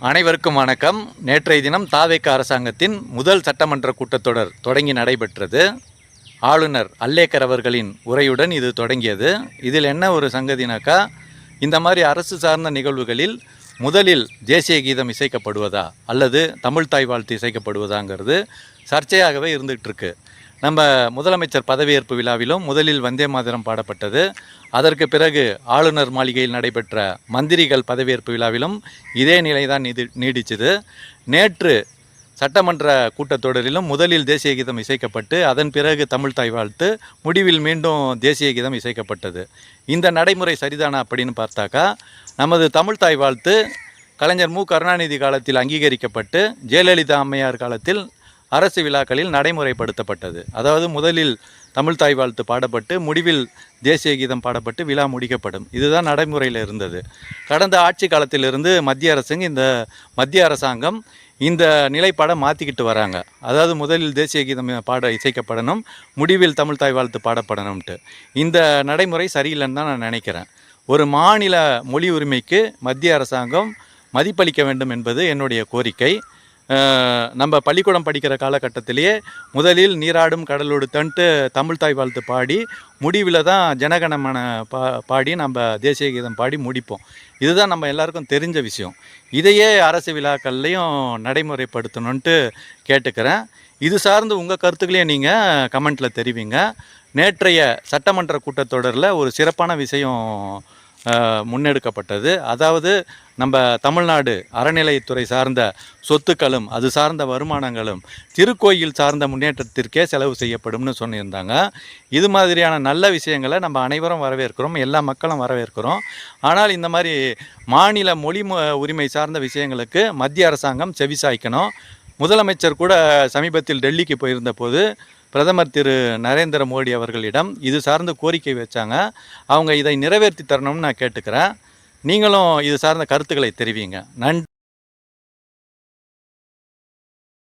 அனைவருக்கும் வணக்கம். நேற்றைய தினம் தாவேக அரசாங்கத்தின் முதல் சட்டமன்ற கூட்டத்தொடர் தொடங்கி நடைபெற்றது. ஆளுநர் அல்லேக்கர் அவர்களின் உரையுடன் இது தொடங்கியது. இதில் என்ன ஒரு சங்கதினாக்கா, இந்த மாதிரி அரசு சார்ந்த நிகழ்வுகளில் முதலில் தேசிய கீதம் இசைக்கப்படுவதா அல்லது தமிழ் தாய் வாழ்த்து இசைக்கப்படுவதாங்கிறது சர்ச்சையாகவே இருந்துகிட்டு இருக்கு. நம்ம முதலமைச்சர் பதவியேற்பு விழாவிலும் முதலில் வந்தே மாதரம் பாடப்பட்டது. அதற்கு பிறகு ஆளுநர் மாளிகையில் நடைபெற்ற மந்திரிகள் பதவியேற்பு விழாவிலும் இதே நிலைதான் நீடிச்சது. நேற்று சட்டமன்ற கூட்டத்தொடரிலும் முதலில் தேசிய கீதம் இசைக்கப்பட்டு அதன் பிறகு தமிழ் தாய் வாழ்த்து, முடிவில் மீண்டும் தேசிய கீதம் இசைக்கப்பட்டது. இந்த நடைமுறை சரிதானா அப்படின்னு பார்த்தாக்கா, நமது தமிழ் தாய் வாழ்த்து கலைஞர் மு கருணாநிதி காலத்தில் அங்கீகரிக்கப்பட்டு ஜெயலலிதா அம்மையார் காலத்தில் அரசு விழாக்களில் நடைமுறைப்படுத்தப்பட்டது. அதாவது முதலில் தமிழ் தாய் வாழ்த்து பாடப்பட்டு முடிவில் தேசிய கீதம் பாடப்பட்டு விழா முடிக்கப்படும். இதுதான் நடைமுறையில் இருந்தது. கடந்த ஆட்சி காலத்திலிருந்து மத்திய அரசாங்கம் இந்த நிலைப்பாடை மாற்றிக்கிட்டு வராங்க. அதாவது முதலில் தேசிய கீதம் இசைக்கப்படணும், முடிவில் தமிழ் தாய் வாழ்த்து பாடப்படணும்ட்டு. இந்த நடைமுறை சரியில்லைன்னு தான் நான் நினைக்கிறேன். ஒரு மாநில மொழி உரிமைக்கு மத்திய அரசாங்கம் மதிப்பளிக்க வேண்டும் என்பது என்னுடைய கோரிக்கை. நம்ம பள்ளிக்கூடம் படிக்கிற காலகட்டத்திலேயே முதலில் நீராடும் கடலோடுத்தன்ட்டு தமிழ் தாய் வாழ்த்து பாடி முடிவில் தான் ஜனகணமன பாடி நம்ம தேசிய கீதம் பாடி முடிப்போம். இதுதான் நம்ம எல்லாருக்கும் தெரிஞ்ச விஷயம். இதையே அரசு விழாக்கள்லையும் நடைமுறைப்படுத்தணுன்ட்டு கேட்டுக்கிறேன். இது சார்ந்து உங்கள் கருத்துக்களையும் நீங்கள் கமெண்ட்டில் தெரிவிங்க. நேற்றைய சட்டமன்ற கூட்டத்தொடரில் ஒரு சிறப்பான விஷயம் முன்னெடுக்கப்பட்டது. அதாவது நம்ம தமிழ்நாடு அறநிலையத்துறை சார்ந்த சொத்துக்களும் அது சார்ந்த வருமானங்களும் திருக்கோயில் சார்ந்த முன்னேற்றத்திற்கே செலவு செய்யப்படும்னு சொல்லியிருந்தாங்க. இது மாதிரியான நல்ல விஷயங்களை நம்ம அனைவரும் வரவேற்கிறோம், எல்லா மக்களும் வரவேற்கிறோம். ஆனால் இந்த மாதிரி மாநில மொழி உரிமை சார்ந்த விஷயங்களுக்கு மத்திய அரசாங்கம் செவிசாய்க்கணும். முதலமைச்சர் கூட சமீபத்தில் டெல்லிக்கு போயிருந்த போது பிரதமர் திரு நரேந்திர மோடி அவர்களிடம் இது சார்ந்த கோரிக்கை வச்சாங்க. அவங்க இதை நிறைவேற்றி தரணும்னு நான் கேட்டுக்கிறேன். நீங்களும் இது சார்ந்த கருத்துக்களை தெரிவிங்க. நன்றி.